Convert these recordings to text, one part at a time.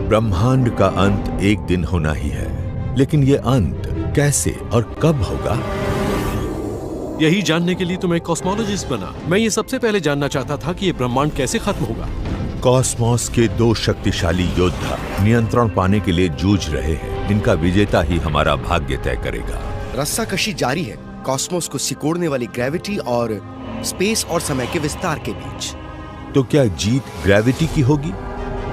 ब्रह्मांड का अंत एक दिन होना ही है, लेकिन ये अंत कैसे और कब होगा? यही जानने के लिए तो मैं कॉस्मोलॉजिस्ट बना। मैं ये सबसे पहले जानना चाहता था कि ये ब्रह्मांड कैसे खत्म होगा। कॉस्मोस के दो शक्तिशाली योद्धा नियंत्रण पाने के लिए जूझ रहे हैं। इनका विजेता ही हमारा भाग्य तय करेगा। रस्साकशी जारी है कॉस्मोस को सिकोड़ने वाली ग्रेविटी और स्पेस और समय के विस्तार के बीच। तो क्या जीत ग्रेविटी की होगी?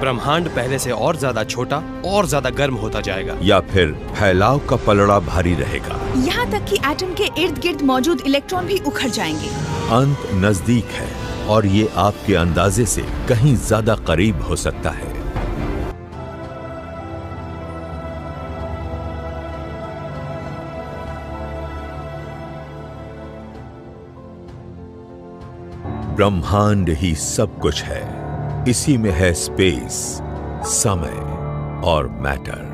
ब्रह्मांड पहले से और ज्यादा छोटा और ज्यादा गर्म होता जाएगा, या फिर फैलाव का पलड़ा भारी रहेगा? यहाँ तक कि एटम के इर्द गिर्द मौजूद इलेक्ट्रॉन भी उखड़ जाएंगे। अंत नजदीक है और ये आपके अंदाजे से कहीं ज्यादा करीब हो सकता है। ब्रह्मांड ही सब कुछ है। इसी में है स्पेस, समय और मैटर।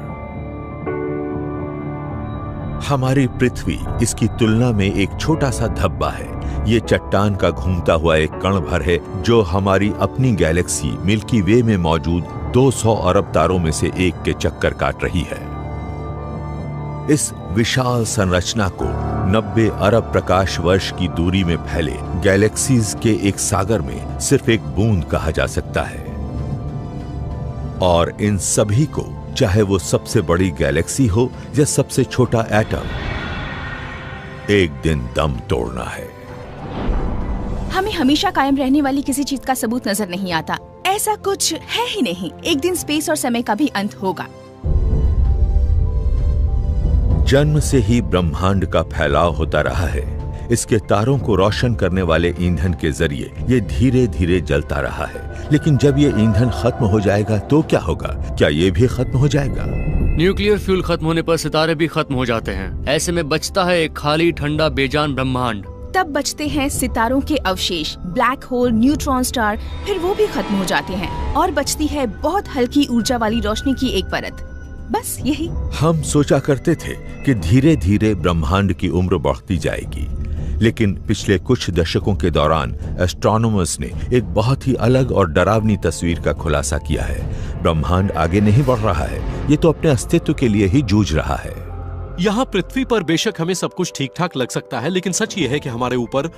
हमारी पृथ्वी इसकी तुलना में एक छोटा सा धब्बा है। ये चट्टान का घूमता हुआ एक कण भर है जो हमारी अपनी गैलेक्सी मिल्की वे में मौजूद 200 अरब तारों में से एक के चक्कर काट रही है। इस विशाल संरचना को 90 अरब प्रकाश वर्ष की दूरी में फैले गैलेक्सीज के एक सागर में सिर्फ एक बूंद कहा जा सकता है। और इन सभी को, चाहे वो सबसे बड़ी गैलेक्सी हो या सबसे छोटा एटम, एक दिन दम तोड़ना है। हमें हमेशा कायम रहने वाली किसी चीज का सबूत नजर नहीं आता। ऐसा कुछ है ही नहीं। एक दिन स्पेस और समय का भी अंत होगा। जन्म से ही ब्रह्मांड का फैलाव होता रहा है। इसके तारों को रोशन करने वाले ईंधन के जरिए ये धीरे धीरे जलता रहा है। लेकिन जब ये ईंधन खत्म हो जाएगा तो क्या होगा? क्या ये भी खत्म हो जाएगा? न्यूक्लियर फ्यूल खत्म होने पर सितारे भी खत्म हो जाते हैं। ऐसे में बचता है एक खाली, ठंडा, बेजान ब्रह्मांड। तब बचते हैं सितारों के अवशेष, ब्लैक होल, न्यूट्रॉन स्टार, फिर वो भी खत्म हो जाते हैं और बचती है बहुत हल्की ऊर्जा वाली रोशनी की एक परत। बस यही। हम सोचा करते थे कि धीरे धीरे ब्रह्मांड की उम्र बढ़ती जाएगी, लेकिन पिछले कुछ दशकों के दौरान एस्ट्रोनॉमर्स ने एक बहुत ही अलग और डरावनी तस्वीर का खुलासा किया है। ब्रह्मांड आगे नहीं बढ़ रहा है, ये तो अपने अस्तित्व के लिए ही जूझ रहा है। यहाँ पृथ्वी पर बेशक हमें सब कुछ ठीक ठाक लग सकता है, लेकिन सच ये है कि हमारे ऊपर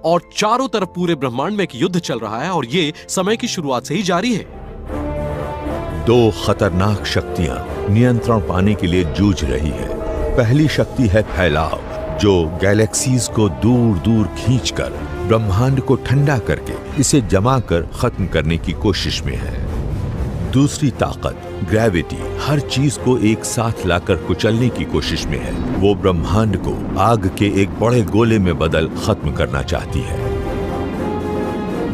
और चारों तरफ पूरे ब्रह्मांड में एक युद्ध चल रहा है और ये समय की शुरुआत से ही जारी है। दो खतरनाक शक्तियां नियंत्रण पाने के लिए जूझ रही है। पहली शक्ति है फैलाव, जो गैलेक्सीज को दूर दूर खींचकर ब्रह्मांड को ठंडा करके इसे जमा कर खत्म करने की कोशिश में है। दूसरी ताकत ग्रेविटी हर चीज को एक साथ लाकर कुचलने की कोशिश में है। वो ब्रह्मांड को आग के एक बड़े गोले में बदल खत्म करना चाहती है।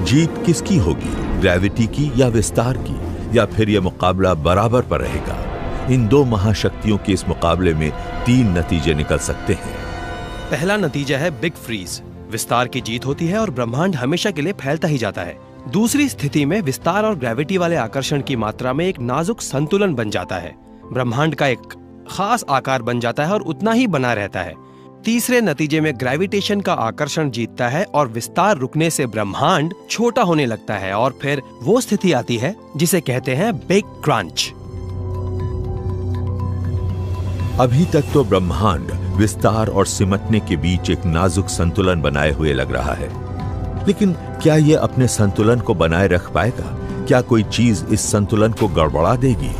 जीत किसकी होगी? ग्रेविटी की या विस्तार की? या फिर यह मुकाबला बराबर पर रहेगा? इन दो महाशक्तियों के इस मुकाबले में 3 नतीजे निकल सकते हैं। पहला नतीजा है बिग फ्रीज। विस्तार की जीत होती है और ब्रह्मांड हमेशा के लिए फैलता ही जाता है। दूसरी स्थिति में विस्तार और ग्रेविटी वाले आकर्षण की मात्रा में एक नाजुक संतुलन बन जाता है। ब्रह्मांड का एक खास आकार बन जाता है और उतना ही बना रहता है। तीसरे नतीजे में ग्रेविटेशन का आकर्षण जीतता है और विस्तार रुकने से ब्रह्मांड छोटा होने लगता है और फिर वो स्थिति आती है जिसे कहते हैं बिग क्रंच। अभी तक तो ब्रह्मांड विस्तार और सिमटने के बीच एक नाजुक संतुलन बनाए हुए लग रहा है, लेकिन क्या यह अपने संतुलन को बनाए रख पाएगा? क्या कोई चीज इस संतुलन को गड़बड़ा देगी?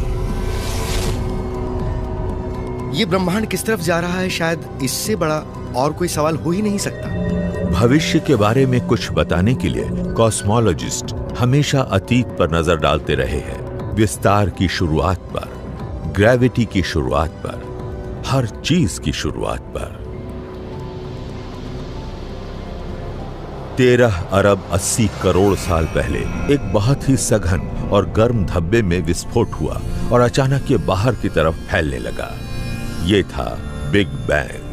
ये ब्रह्मांड किस तरफ जा रहा है, शायद इससे बड़ा और कोई सवाल हो ही नहीं सकता। भविष्य के बारे में कुछ बताने के लिए कॉस्मोलॉजिस्ट हमेशा अतीत पर नजर डालते रहे हैं। विस्तार की शुरुआत पर, ग्रेविटी की शुरुआत पर, हर चीज की शुरुआत पर। 13 अरब 80 करोड़ साल पहले एक बहुत ही सघन और गर्म धब्बे में विस्फोट हुआ और अचानक ये बाहर की तरफ फैलने लगा। ये था बिग बैंग।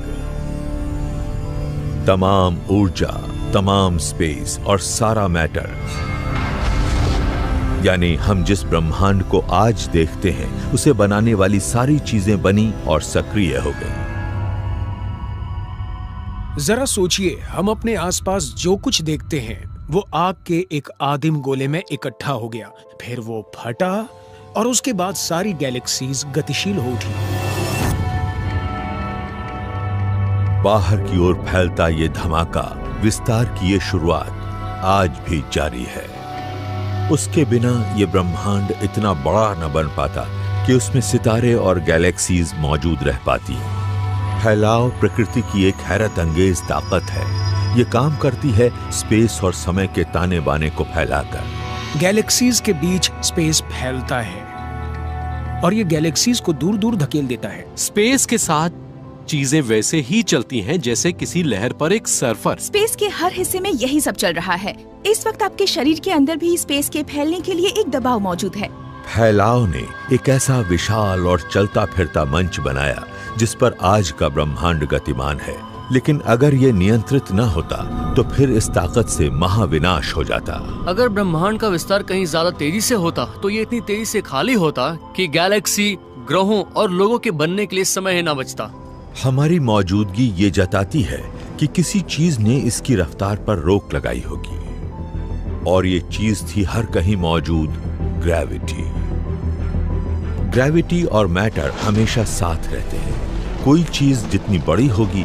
तमाम ऊर्जा, तमाम स्पेस और सारा मैटर, यानी हम जिस ब्रह्मांड को आज देखते हैं, उसे बनाने वाली सारी चीजें बनी और सक्रिय हो गई। जरा सोचिए, हम अपने आसपास जो कुछ देखते हैं वो आग के एक आदिम गोले में इकट्ठा हो गया, फिर वो फटा, और उसके बाद सारी गैलेक्सीज गतिशील हो उठी। बाहर की ओर फैलता ये धमाका, विस्तार की ये शुरुआत आज भी जारी है। उसके बिना ये ब्रह्मांड इतना बड़ा न बन पाता कि उसमें सितारे और गैलेक्सीज मौजूद रह पाती। फैलाव प्रकृति की एक हैरत अंगेज ताकत है। ये काम करती है स्पेस और समय के ताने बाने को फैलाकर। गैलेक्सीज के बीच स्पेस फैलता है और ये गैलेक्सीज को दूर दूर धकेल देता है। स्पेस के साथ चीजें वैसे ही चलती हैं जैसे किसी लहर पर एक सर्फर। स्पेस के हर हिस्से में यही सब चल रहा है। इस वक्त आपके शरीर के अंदर भी स्पेस के फैलने के लिए एक दबाव मौजूद है। फैलाव ने एक ऐसा विशाल और चलता फिरता मंच बनाया जिस पर आज का ब्रह्मांड गतिमान है। लेकिन अगर ये नियंत्रित न होता तो फिर इस ताकत से महाविनाश हो जाता। अगर ब्रह्मांड का विस्तार कहीं ज्यादा तेजी से होता तो ये इतनी तेजी से खाली होता कि गैलेक्सी, ग्रहों और लोगों के बनने के लिए समय ही न बचता। हमारी मौजूदगी ये जताती है कि किसी चीज ने इसकी रफ्तार पर रोक लगाई होगी, और ये चीज थी हर कहीं मौजूद ग्रेविटी। ग्रेविटी और मैटर हमेशा साथ रहते हैं। कोई चीज जितनी बड़ी होगी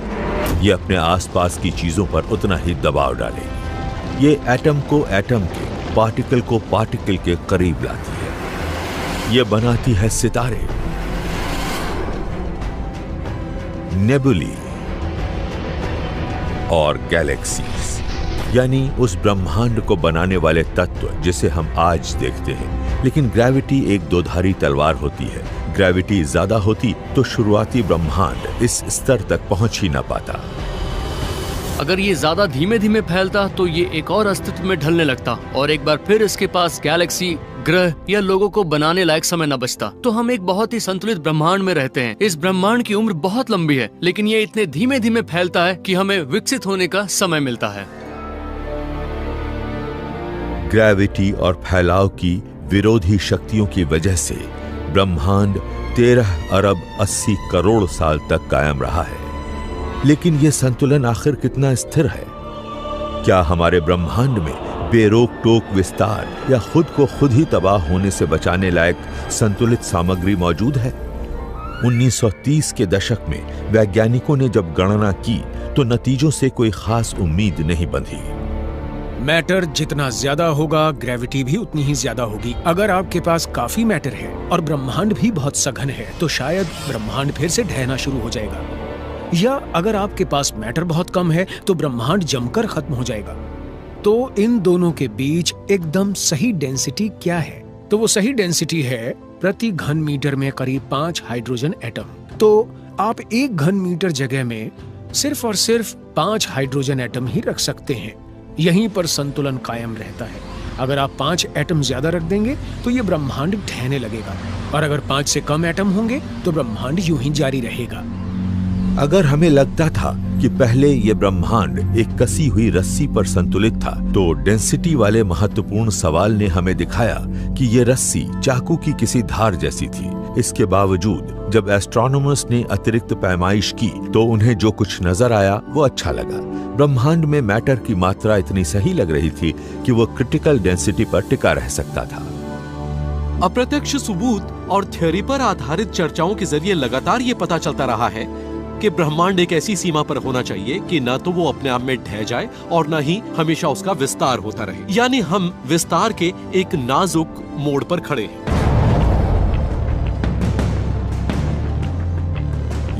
ये अपने आसपास की चीजों पर उतना ही दबाव डालेगी। ये एटम को एटम के, पार्टिकल को पार्टिकल के करीब लाती है। ये बनाती है सितारे, नेबुली और गैलेक्सीज, यानी उस ब्रह्मांड को बनाने वाले तत्व जिसे हम आज देखते हैं। लेकिन ग्रेविटी एक दोधारी तलवार होती है। ग्रेविटी ज्यादा होती तो शुरुआती ब्रह्मांड इस स्तर तक पहुंच ही ना पाता। अगर ये ज्यादा धीमे धीमे फैलता तो ये एक और अस्तित्व में ढलने लगता और एक बार फिर इसके पास गैलेक्सी, ग्रह या लोगों को बनाने लायक समय न बचता। तो हम एक बहुत ही संतुलित ब्रह्मांड में रहते हैं। इस ब्रह्मांड की उम्र बहुत लंबी है, लेकिन ये इतने धीमे धीमे फैलता है कि हमें विकसित होने का समय मिलता है। ग्रेविटी और फैलाव की विरोधी शक्तियों की वजह से ब्रह्मांड 13 अरब 80 करोड़ साल तक कायम रहा है। लेकिन यह संतुलन आखिर कितना स्थिर है? क्या हमारे ब्रह्मांड में बेरोक टोक विस्तार या खुद को खुद ही तबाह होने से बचाने लायक संतुलित सामग्री मौजूद है? 1930 के दशक में वैज्ञानिकों ने जब गणना की तो नतीजों से कोई खास उम्मीद नहीं बंधी। मैटर जितना ज्यादा होगा, ग्रेविटी भी उतनी ही ज्यादा होगी। अगर आपके पास काफी मैटर है और ब्रह्मांड भी बहुत सघन है तो शायद ब्रह्मांड फिर से ढहना शुरू हो जाएगा, या अगर आपके पास मैटर बहुत कम है तो ब्रह्मांड जमकर खत्म हो जाएगा। तो इन दोनों के बीच एकदम सही डेंसिटी क्या है? तो वो सही डेंसिटी है प्रति घन मीटर में करीब 5 हाइड्रोजन एटम। तो आप 1 घन मीटर जगह में सिर्फ और सिर्फ 5 हाइड्रोजन एटम ही रख सकते हैं। यहीं पर संतुलन कायम रहता है। अगर आप 5 एटम ज्यादा रख देंगे तो ये ब्रह्मांड ढहने लगेगा, और अगर 5 से कम एटम होंगे तो ब्रह्मांड यूं ही जारी रहेगा। अगर हमें लगता था कि पहले ये ब्रह्मांड एक कसी हुई रस्सी पर संतुलित था, तो डेंसिटी वाले महत्वपूर्ण सवाल ने हमें दिखाया कि ये रस्सी चाकू की किसी धार जैसी थी। इसके बावजूद जब एस्ट्रोनॉमर्स ने अतिरिक्त पैमाइश की तो उन्हें जो कुछ नजर आया वो अच्छा लगा। ब्रह्मांड में मैटर की मात्रा इतनी सही लग रही थी कि वो क्रिटिकल डेंसिटी पर टिका रह सकता था। अप्रत्यक्ष सबूत और थ्योरी पर आधारित चर्चाओं के जरिए लगातार ये पता चलता रहा है कि ब्रह्मांड एक ऐसी सीमा पर होना चाहिए कि न तो वो अपने आप में ढह जाए और न ही हमेशा उसका विस्तार होता रहे। यानी हम विस्तार के एक नाजुक मोड़ पर खड़े हैं।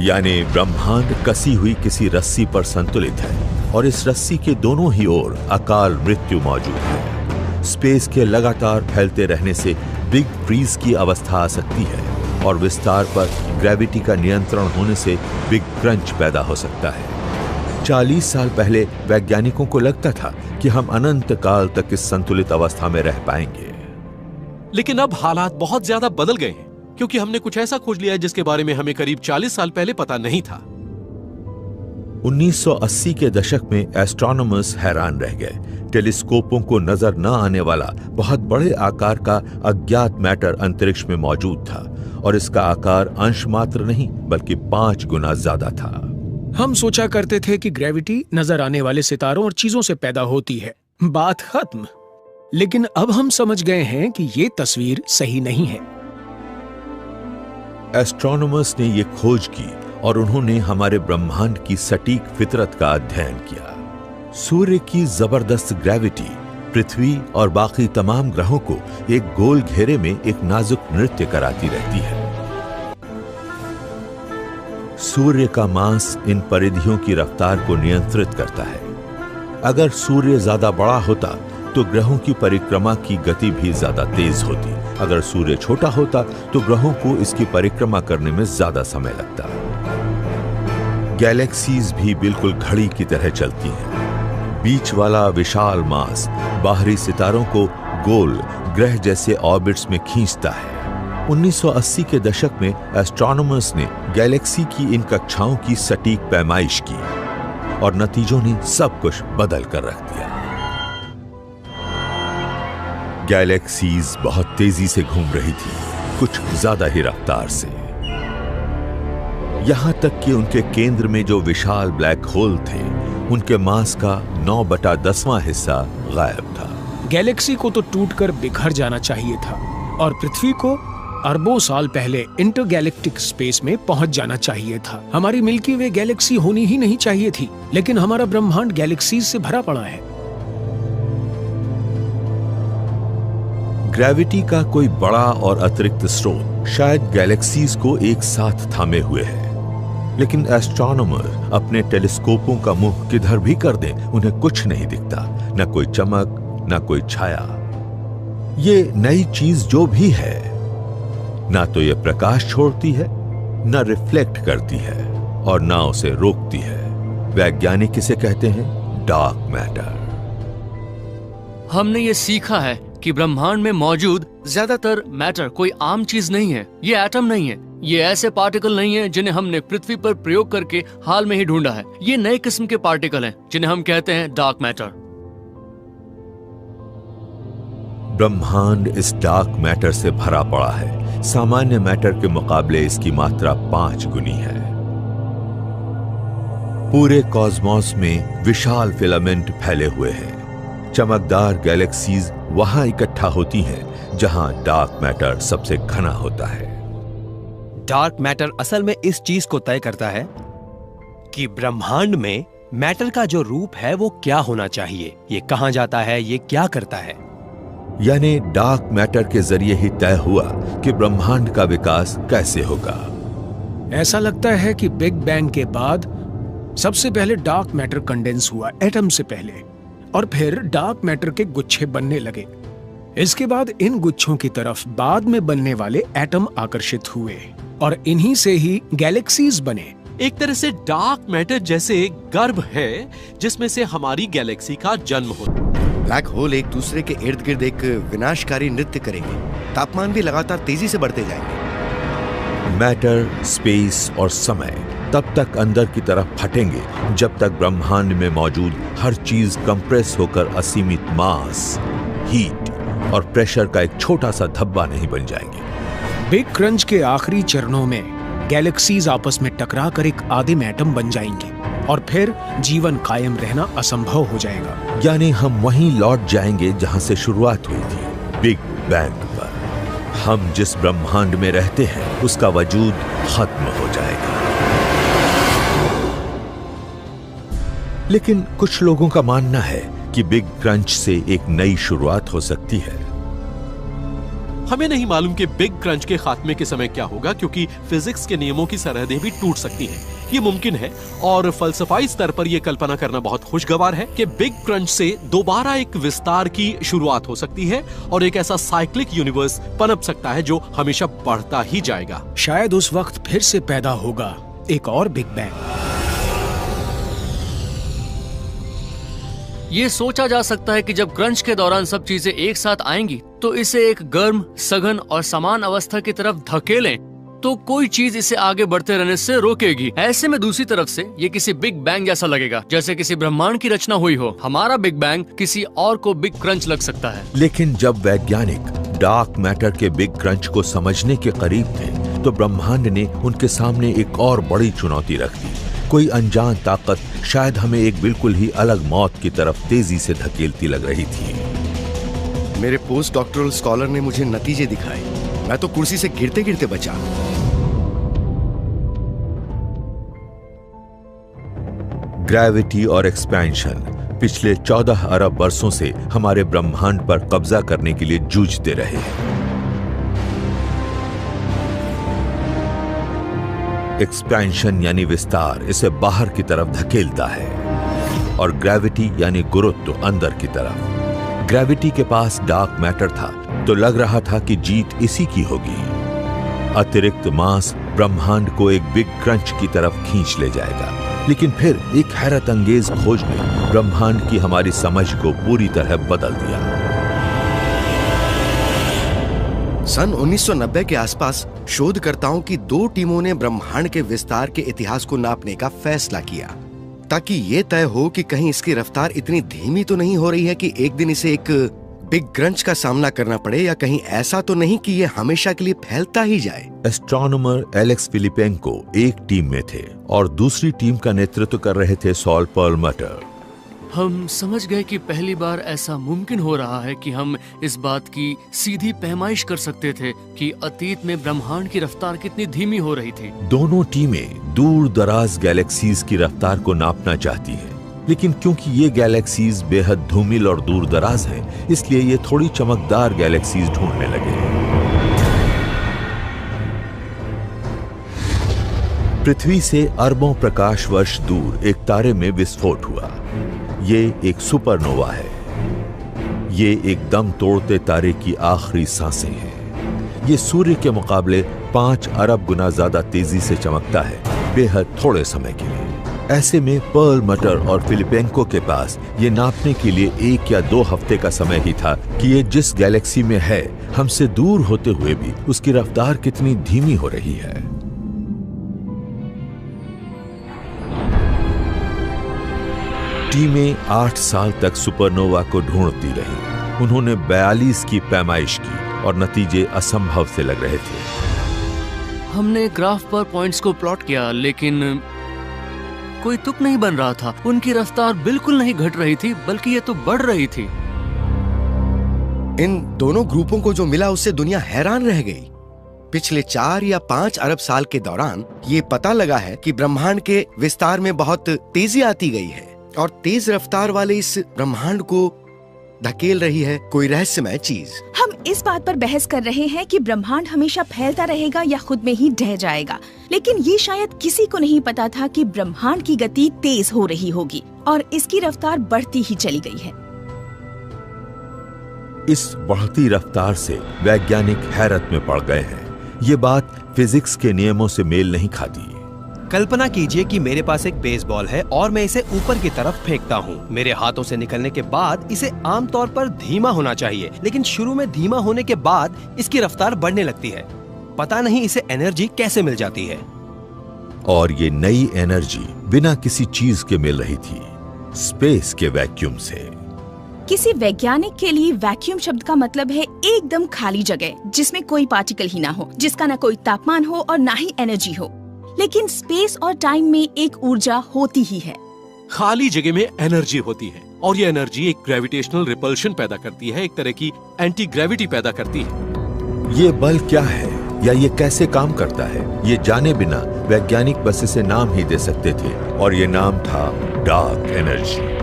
यानी ब्रह्मांड कसी हुई किसी रस्सी पर संतुलित है और इस रस्सी के दोनों ही ओर अकाल मृत्यु मौजूद है। स्पेस के लगातार फैलते रहने से बिग फ्रीज की अवस्था आ सकती है और विस्तार पर ग्रेविटी का नियंत्रण होने से बिग क्रंच पैदा हो सकता है। 40 साल पहले वैज्ञानिकों को लगता था कि हम अनंत काल तक इस संतुलित अवस्था में रह पाएंगे। लेकिन अब हालात बहुत ज्यादा बदल गए हैं, क्योंकि हमने कुछ ऐसा खोज लिया है जिसके बारे में हमें करीब 40 साल पहले पता नहीं था। 1980 के दशक में एस्ट्रोनॉमर्स हैरान रह गए। टेलीस्कोपों को नजर न आने वाला बहुत बड़े आकार का अज्ञात मैटर अंतरिक्ष में मौजूद था और इसका आकार अंश मात्र नहीं बल्कि 5 गुना ज्यादा था। हम सोचा करते थे कि ग्रेविटी नजर आने वाले सितारों और चीजों से पैदा होती है, बात खत्म। लेकिन अब हम समझ गए हैं कि ये तस्वीर सही नहीं है। एस्ट्रोनॉमर्स ने ये खोज की और उन्होंने हमारे ब्रह्मांड की सटीक फितरत का अध्ययन किया। सूर्य की जबरदस्त ग्रेविटी पृथ्वी और बाकी तमाम ग्रहों को एक गोल घेरे में एक नाजुक नृत्य कराती रहती है। सूर्य का मास इन परिधियों की रफ्तार को नियंत्रित करता है। अगर सूर्य ज्यादा बड़ा होता तो ग्रहों की परिक्रमा की गति भी ज्यादा तेज होती। अगर सूर्य छोटा होता तो ग्रहों को इसकी परिक्रमा करने में ज्यादा समय लगता। गैलेक्सीज भी बिल्कुल घड़ी की तरह चलती हैं। बीच वाला विशाल मास बाहरी सितारों को गोल ग्रह जैसे ऑर्बिट्स में खींचता है। 1980 के दशक में एस्ट्रोनॉमर्स ने गैलेक्सी की इन कक्षाओं की सटीक पैमाइश की और नतीजों ने सब कुछ बदल कर रख दिया। गैलेक्सीज बहुत तेजी से घूम रही थी, कुछ ज्यादा ही रफ्तार से, यहां तक कि उनके केंद्र में जो विशाल ब्लैक होल थे उनके मास का 9/10वां हिस्सा गायब था। गैलेक्सी को तो टूटकर बिखर जाना चाहिए था और पृथ्वी को अरबों साल पहले इंटरगैलेक्टिक स्पेस में पहुंच जाना चाहिए था। हमारी मिल्की वे गैलेक्सी होनी ही नहीं चाहिए थी, लेकिन हमारा ब्रह्मांड गैलेक्सीज से भरा पड़ा है। ग्रेविटी का कोई बड़ा और अतिरिक्त स्रोत शायद गैलेक्सीज को एक साथ थामे हुए है, लेकिन एस्ट्रोनॉमर अपने टेलीस्कोपों का मुंह किधर भी कर दें उन्हें कुछ नहीं दिखता, न कोई चमक न कोई छाया। ये नई चीज जो भी है ना तो ये प्रकाश छोड़ती है, ना रिफ्लेक्ट करती है और ना उसे रोकती है। वैज्ञानिक इसे कहते हैं डार्क मैटर। हमने ये सीखा है कि ब्रह्मांड में मौजूद ज्यादातर मैटर कोई आम चीज नहीं है। ये एटम नहीं है, ये ऐसे पार्टिकल नहीं है जिन्हें हमने पृथ्वी पर प्रयोग करके हाल में ही ढूंढा है। ये नए किस्म के पार्टिकल हैं जिन्हें हम कहते हैं डार्क मैटर। ब्रह्मांड इस डार्क मैटर से भरा पड़ा है। सामान्य मैटर के मुकाबले इसकी मात्रा 5 गुनी है। पूरे कॉस्मोस में विशाल फिलामेंट फैले हुए हैं। चमकदार गैलेक्सीज वहां इकट्ठा होती हैं जहां डार्क मैटर सबसे घना होता है। डार्क मैटर असल में इस चीज को तय करता है कि ब्रह्मांड में मैटर का जो रूप है वो क्या होना चाहिए, ये कहां जाता है, ये क्या करता है। यानी डार्क मैटर के जरिए ही तय हुआ कि ब्रह्मांड का विकास कैसे होगा। ऐसा लगता है कि बिग बैंग के बाद सबसे पहले डार्क मैटर कंडेंस हुआ एटम से पहले, और फिर डार्क मैटर के गुच्छे बनने लगे। इसके बाद इन गुच्छों की तरफ बाद में बनने वाले एटम आकर्षित हुए और इन्हीं से ही गैलेक्सीज बने। एक तरह से डार्क मैटर जैसे गर्भ है जिसमें से हमारी गैलेक्सी का जन्म होता। ब्लैक होल एक दूसरे के इर्द गिर्द एक विनाशकारी नृत्य करेंगे। तापमान भी लगातार तेजी से बढ़ते जाएंगे। मैटर, स्पेस और समय तब तक अंदर की तरफ फटेंगे जब तक ब्रह्मांड में मौजूद हर चीज कंप्रेस होकर असीमित मास, हीट और प्रेशर का एक छोटा सा धब्बा नहीं बन जाएंगे। बिग क्रंच के आखिरी चरणों में गैलेक्सीज आपस में टकराकर एक आदिम एटम बन जाएंगे और फिर जीवन कायम रहना असंभव हो जाएगा। यानी हम वहीं लौट जाएंगे जहां से शुरुआत हुई थी, बिग बैंग पर। हम जिस ब्रह्मांड में रहते हैं उसका वजूद खत्म हो जाएगा। लेकिन कुछ लोगों का मानना है कि बिग क्रंच से एक नई शुरुआत हो सकती है। हमें नहीं मालूम कि बिग क्रंच के खात्मे के समय क्या होगा, क्योंकि फिजिक्स के नियमों की सरहदें भी टूट सकती हैं। ये मुमकिन है और फलसफाई स्तर पर यह कल्पना करना बहुत खुशगवार है कि बिग क्रंच से दोबारा एक विस्तार की शुरुआत हो सकती है और एक ऐसा साइक्लिक यूनिवर्स पनप सकता है जो हमेशा बढ़ता ही जाएगा। शायद उस वक्त फिर से पैदा होगा एक और बिग बैंग। ये सोचा जा सकता है कि जब क्रंच के दौरान सब चीजें एक साथ आएंगी तो इसे एक गर्म, सघन और समान अवस्था की तरफ धकेलें तो कोई चीज इसे आगे बढ़ते रहने से रोकेगी। ऐसे में दूसरी तरफ से ये किसी बिग बैंग जैसा लगेगा, जैसे किसी ब्रह्मांड की रचना हुई हो। हमारा बिग बैंग किसी और को बिग क्रंच लग सकता है। लेकिन जब वैज्ञानिक डार्क मैटर के बिग क्रंच को समझने के करीब थे तो ब्रह्मांड ने उनके सामने एक और बड़ी चुनौती रख दी। कोई अनजान ताकत शायद हमें एक बिल्कुल ही अलग मौत की तरफ तेजी से धकेलती लग रही थी। मेरे पोस्ट डॉक्टरल स्कॉलर ने मुझे नतीजे दिखाए। मैं तो कुर्सी से गिरते गिरते बचा। ग्रेविटी और एक्सपेंशन पिछले 14 अरब वर्षों से हमारे ब्रह्मांड पर कब्जा करने के लिए जूझते रहे हैं। एक्सपेंशन यानी विस्तार इसे बाहर की तरफ धकेलता है और ग्रेविटी यानी गुरुत्व अंदर की तरफ। ग्रेविटी के पास डार्क मैटर था तो लग रहा था कि जीत इसी की होगी। अतिरिक्त मास ब्रह्मांड को एक बिग क्रंच की तरफ खींच ले जाएगा, लेकिन फिर एक हैरत अंगेज खोज ने ब्रह्मांड की हमारी समझ को पूरी तरह बदल दिया। सन 1990 के आसपास शोधकर्ताओं की 2 टीमों ने ब्रह्मांड के विस्तार के इतिहास को नापने का फैसला किया, ताकि ये तय हो कि कहीं इसकी रफ्तार इतनी धीमी तो नहीं हो रही है कि एक दिन इसे एक बिग क्रंच का सामना करना पड़े, या कहीं ऐसा तो नहीं कि ये हमेशा के लिए फैलता ही जाए। एस्ट्रोनॉमर एलेक्स फिलिपेंको एक टीम में थे और दूसरी टीम का नेतृत्व कर रहे थे सॉल परलमटर। हम समझ गए कि पहली बार ऐसा मुमकिन हो रहा है कि हम इस बात की सीधी पैमाइश कर सकते थे कि अतीत में ब्रह्मांड की रफ्तार कितनी धीमी हो रही थी। दोनों टीमें दूर दराज गैलेक्सीज की रफ्तार को नापना चाहती हैं, लेकिन क्योंकि ये गैलेक्सीज बेहद धूमिल और दूर दराज हैं, इसलिए ये थोड़ी चमकदार गैलेक्सीज ढूंढने लगे। पृथ्वी से अरबों प्रकाश वर्ष दूर एक तारे में विस्फोट हुआ। ये एक सुपरनोवा है। ये एक दम तोड़ते तारे की आखिरी सांसें हैं। ये सूर्य के मुकाबले 5 अरब गुना ज्यादा तेजी से चमकता है, बेहद थोड़े समय के लिए। ऐसे में परलमटर और फिलिपेंको के पास ये नापने के लिए 1 या 2 हफ्ते का समय ही था कि ये जिस गैलेक्सी में है, हमसे दूर होते हुए भी उसकी रफ्तार कितनी धीमी हो रही है। टीमें 8 साल तक सुपरनोवा को ढूंढती रही। उन्होंने 42 की पैमाइश की और नतीजे असंभव से लग रहे थे। हमने ग्राफ पर पॉइंट्स को प्लॉट किया, लेकिन कोई तुक नहीं बन रहा था। उनकी रफ्तार बिल्कुल नहीं घट रही थी, बल्कि ये तो बढ़ रही थी। इन दोनों ग्रुपों को जो मिला उससे दुनिया हैरान रह गई। पिछले 4 या 5 अरब साल के दौरान ये पता लगा है कि ब्रह्मांड के विस्तार में बहुत तेजी आती गई है और तेज रफ्तार वाले इस ब्रह्मांड को धकेल रही है कोई रहस्यमय चीज। हम इस बात पर बहस कर रहे हैं कि ब्रह्मांड हमेशा फैलता रहेगा या खुद में ही ढह जाएगा, लेकिन ये शायद किसी को नहीं पता था कि ब्रह्मांड की गति तेज हो रही होगी और इसकी रफ्तार बढ़ती ही चली गई है। इस बढ़ती रफ्तार से वैज्ञानिक हैरत में पड़ गए हैं। ये बात फिजिक्स के नियमों से मेल नहीं खाती। कल्पना कीजिए कि मेरे पास एक बेसबॉल है और मैं इसे ऊपर की तरफ फेंकता हूँ। मेरे हाथों से निकलने के बाद इसे आमतौर पर धीमा होना चाहिए, लेकिन शुरू में धीमा होने के बाद इसकी रफ्तार बढ़ने लगती है। पता नहीं इसे एनर्जी कैसे मिल जाती है। और ये नई एनर्जी बिना किसी चीज के मिल रही थी, स्पेस के वैक्यूम से। किसी वैज्ञानिक के लिए वैक्यूम शब्द का मतलब है एकदम खाली जगह जिसमें कोई पार्टिकल ही ना हो, जिसका ना कोई तापमान हो और ना ही एनर्जी हो। लेकिन स्पेस और टाइम में एक ऊर्जा होती ही है। खाली जगह में एनर्जी होती है और ये एनर्जी एक ग्रेविटेशनल रिपल्शन पैदा करती है, एक तरह की एंटी ग्रेविटी पैदा करती है। ये बल क्या है या ये कैसे काम करता है, ये जाने बिना वैज्ञानिक बस इसे नाम ही दे सकते थे, और ये नाम था डार्क एनर्जी।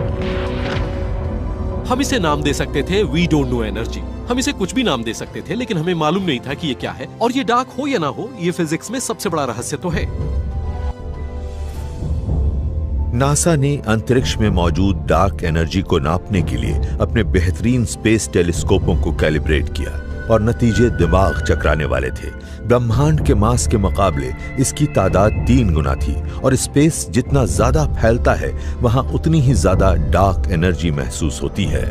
हम इसे नाम दे सकते थे वी डोंट नो एनर्जी। हम इसे कुछ भी नाम दे सकते थे, लेकिन हमें मालूम नहीं था कि ये क्या है। और ये डार्क हो या ना हो, ये फिजिक्स में सबसे बड़ा रहस्य तो है। नासा ने अंतरिक्ष में मौजूद डार्क एनर्जी को नापने के लिए अपने बेहतरीन स्पेस टेलीस्कोपों को कैलिब्रेट किया और नतीजे दिमाग चकराने वाले थे। ब्रह्मांड के मास के मुकाबले इसकी तादाद 3 गुना थी और स्पेस जितना ज्यादा फैलता है वहां उतनी ही ज्यादा डार्क एनर्जी महसूस होती है।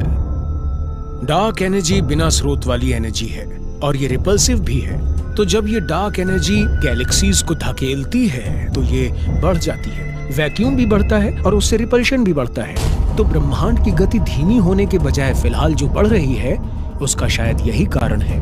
डार्क एनर्जी बिना स्रोत वाली एनर्जी है और ये रिपल्सिव भी है। तो जब ये डार्क एनर्जी गैलेक्सीज को धकेलती है तो ये बढ़ जाती है। वैक्यूम भी बढ़ता है और उससे रिपल्शन भी बढ़ता है। तो ब्रह्मांड की गति धीमी होने के बजाय फिलहाल जो बढ़ रही है उसका शायद यही कारण है।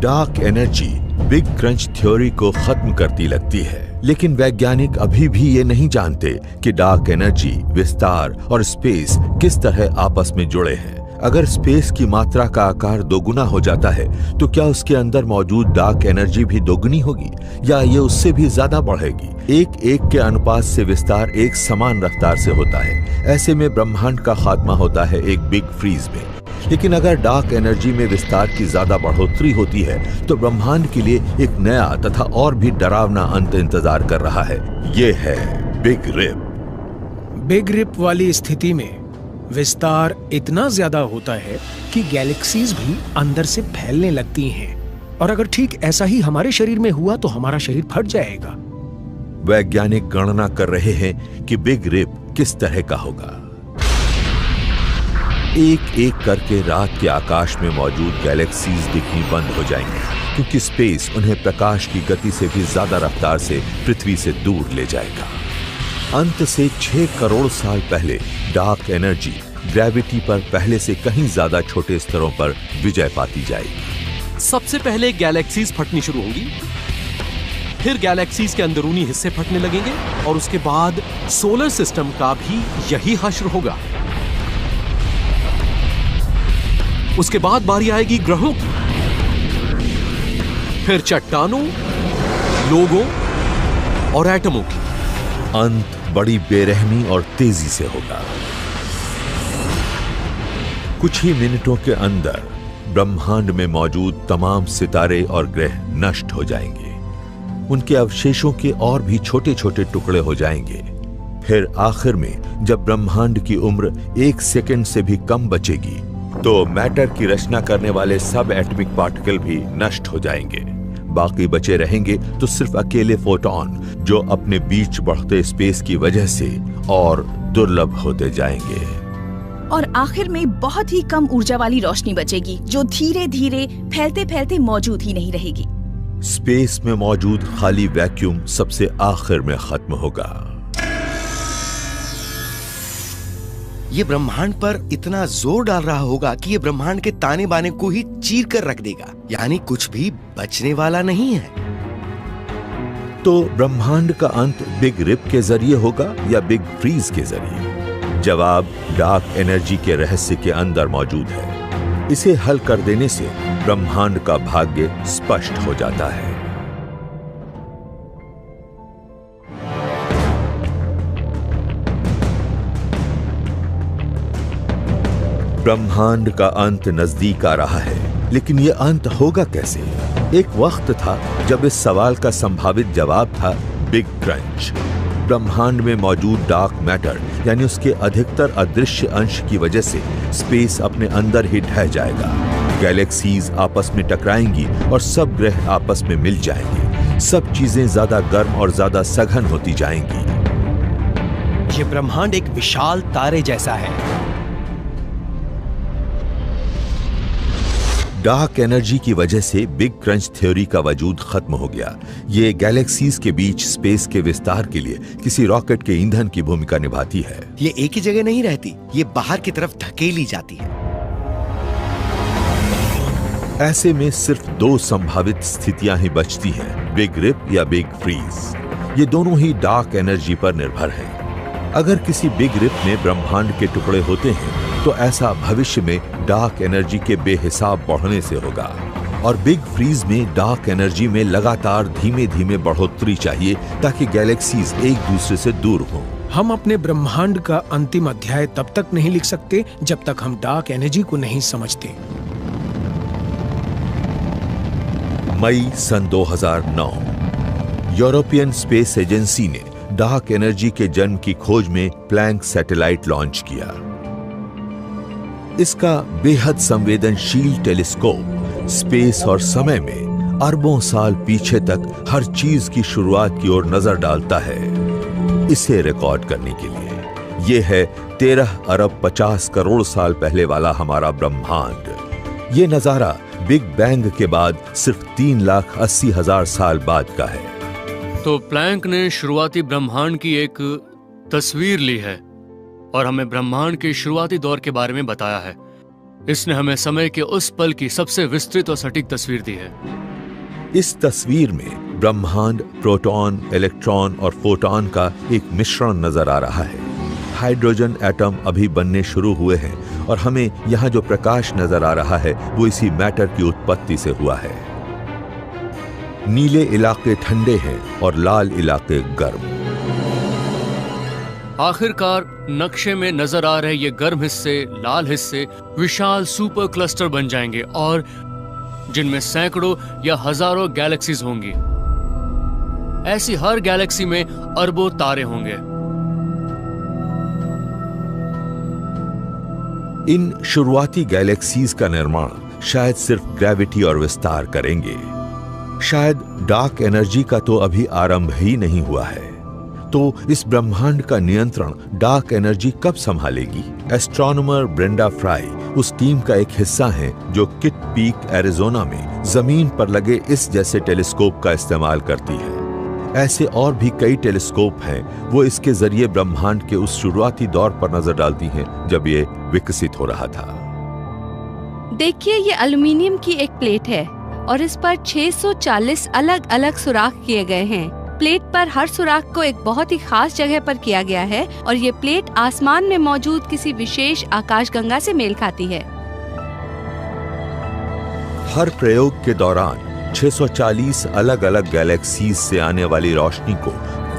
Dark energy big crunch theory को खत्म करती लगती है, लेकिन वैज्ञानिक अभी भी ये नहीं जानते कि डार्क एनर्जी, विस्तार और स्पेस किस तरह आपस में जुड़े हैं। अगर स्पेस की मात्रा का आकार दोगुना हो जाता है तो क्या उसके अंदर मौजूद डार्क एनर्जी भी दोगुनी होगी या ये उससे भी ज्यादा बढ़ेगी? 1:1 के अनुपात से विस्तार एक समान रफ्तार से होता है। ऐसे में ब्रह्मांड का खात्मा होता है एक बिग फ्रीज में। लेकिन अगर डार्क एनर्जी में विस्तार की ज्यादा बढ़ोतरी होती है तो ब्रह्मांड के लिए एक नया तथा और भी डरावना अंत इंतजार कर रहा है। ये है बिग रिप। बिग रिप वाली स्थिति में विस्तार इतना ज्यादा होता है कि गैलेक्सीज भी अंदर से फैलने लगती हैं। और अगर ठीक ऐसा ही हमारे शरीर में हुआ तो हमारा शरीर फट जाएगा। वैज्ञानिक गणना कर रहे हैं कि बिग रिप किस तरह का होगा। एक एक करके रात के आकाश में मौजूद गैलेक्सीज दिखनी बंद हो जाएंगे क्योंकि स्पेस उन्हें प्रकाश की गति से भी ज्यादा रफ्तार से पृथ्वी से दूर ले जाएगा। अंत से 6 करोड़ साल पहले डार्क एनर्जी ग्रेविटी पर पहले से कहीं ज्यादा छोटे स्तरों पर विजय पाती जाएगी। सबसे पहले गैलेक्सीज फटनी शुरू होंगी, फिर गैलेक्सीज के अंदरूनी हिस्से फटने लगेंगे और उसके बाद सोलर सिस्टम का भी यही हश्र होगा। उसके बाद बारी आएगी ग्रहों की, फिर चट्टानों, लोगों और एटमों की। अंत बड़ी बेरहमी और तेजी से होगा। कुछ ही मिनटों के अंदर ब्रह्मांड में मौजूद तमाम सितारे और ग्रह नष्ट हो जाएंगे। उनके अवशेषों के और भी छोटे छोटे टुकड़े हो जाएंगे। फिर आखिर में जब ब्रह्मांड की उम्र 1 सेकंड से भी कम बचेगी तो मैटर की रचना करने वाले सब एटॉमिक पार्टिकल भी नष्ट हो जाएंगे। बाकी बचे रहेंगे तो सिर्फ अकेले फोटॉन, जो अपने बीच बढ़ते स्पेस की वजह से और दुर्लभ होते जाएंगे। और आखिर में बहुत ही कम ऊर्जा वाली रोशनी बचेगी जो धीरे धीरे फैलते फैलते मौजूद ही नहीं रहेगी। स्पेस में मौजूद खाली वैक्यूम सबसे आखिर में खत्म होगा। ये ब्रह्मांड पर इतना जोर डाल रहा होगा कि ये ब्रह्मांड के ताने बाने को ही चीर कर रख देगा, यानी कुछ भी बचने वाला नहीं है। तो ब्रह्मांड का अंत बिग रिप के जरिए होगा या बिग फ्रीज के जरिए? जवाब डार्क एनर्जी के रहस्य के अंदर मौजूद है। इसे हल कर देने से ब्रह्मांड का भाग्य स्पष्ट हो जाता है। ब्रह्मांड का अंत नजदीक आ रहा है, लेकिन यह अंत होगा कैसे? एक वक्त था जब इस सवाल का संभावित जवाब था बिग क्रंच। ब्रह्मांड में मौजूद डार्क मैटर यानी उसके अधिकतर अदृश्य अंश की वजह से स्पेस अपने अंदर ही ढह जाएगा। गैलेक्सीज आपस में टकराएंगी और सब ग्रह आपस में मिल जाएंगे। सब चीजें ज्यादा गर्म और ज्यादा सघन होती जाएंगी। ये ब्रह्मांड एक विशाल तारे जैसा है। डार्क एनर्जी की वजह से बिग क्रंच थ्योरी का वजूद खत्म हो गया। ये गैलेक्सीज के बीच स्पेस के विस्तार के लिए किसी रॉकेट के ईंधन की भूमिका निभाती है। ये एक ही जगह नहीं रहती, ये बाहर की तरफ धकेली जाती है। ऐसे में सिर्फ 2 संभावित स्थितियां ही बचती हैं, बिग रिप या बिग फ्रीज। ये दोनों ही डार्क एनर्जी पर निर्भर हैं। अगर किसी बिग रिप में ब्रह्मांड के टुकड़े होते हैं तो ऐसा भविष्य में डार्क एनर्जी के बेहिसाब बढ़ने से होगा। और बिग फ्रीज में डार्क एनर्जी में लगातार धीमे धीमे बढ़ोतरी चाहिए ताकि गैलेक्सीज एक दूसरे से दूर हों। हम अपने ब्रह्मांड का अंतिम अध्याय तब तक नहीं लिख सकते जब तक हम डार्क एनर्जी को नहीं समझते। मई सन 2009 यूरोपियन स्पेस एजेंसी ने डार्क एनर्जी के जन्म की खोज में प्लैंक सैटेलाइट लॉन्च किया। इसका बेहद संवेदनशील टेलीस्कोप स्पेस और समय में अरबों साल पीछे तक हर चीज की शुरुआत की ओर नजर डालता है। इसे रिकॉर्ड करने के लिए यह है 13 अरब 50 करोड़ साल पहले वाला हमारा ब्रह्मांड। ये नजारा बिग बैंग के बाद सिर्फ 3,80,000 साल बाद का है। तो प्लैंक ने शुरुआती ब्रह्मांड की एक तस्वीर ली है और हमें ब्रह्मांड के शुरुआती दौर के बारे में बताया है। इसने हमें समय के उस पल की सबसे विस्तृत और सटीक तस्वीर दी है। इस तस्वीर में ब्रह्मांड प्रोटॉन, इलेक्ट्रॉन और फोटॉन का एक मिश्रण नजर आ रहा है। हाइड्रोजन एटम अभी बनने शुरू हुए हैं और हमें यहाँ जो प्रकाश नजर आ रहा है वो इसी मैटर की उत्पत्ति से हुआ है। नीले इलाके ठंडे हैं और लाल इलाके गर्म। आखिरकार नक्शे में नजर आ रहे ये गर्म हिस्से, लाल हिस्से विशाल सुपर क्लस्टर बन जाएंगे और जिनमें सैकड़ों या हजारों गैलेक्सीज होंगी। ऐसी हर गैलेक्सी में अरबों तारे होंगे। इन शुरुआती गैलेक्सीज का निर्माण शायद सिर्फ ग्रेविटी और विस्तार करेंगे। शायद डार्क एनर्जी का तो अभी आरंभ ही नहीं हुआ है। तो इस ब्रह्मांड का नियंत्रण डार्क एनर्जी कब संभालेगी? एस्ट्रोनॉमर ब्रेंडा फ्राई उस टीम का एक हिस्सा हैं जो किट पीक एरिजोना में जमीन पर लगे इस जैसे टेलीस्कोप का इस्तेमाल करती है। ऐसे और भी कई टेलीस्कोप हैं, वो इसके जरिए ब्रह्मांड के उस शुरुआती दौर पर नजर डालती हैं जब ये विकसित हो रहा था। देखिए, ये एल्युमिनियम की एक प्लेट है और इस पर 640 अलग अलग सुराख किए गए हैं। प्लेट पर हर सुराख को एक बहुत ही खास जगह पर किया गया है और ये प्लेट आसमान में मौजूद किसी विशेष आकाशगंगा से मेल खाती है। हर प्रयोग के दौरान 640 अलग अलग गैलेक्सीज से आने वाली रोशनी को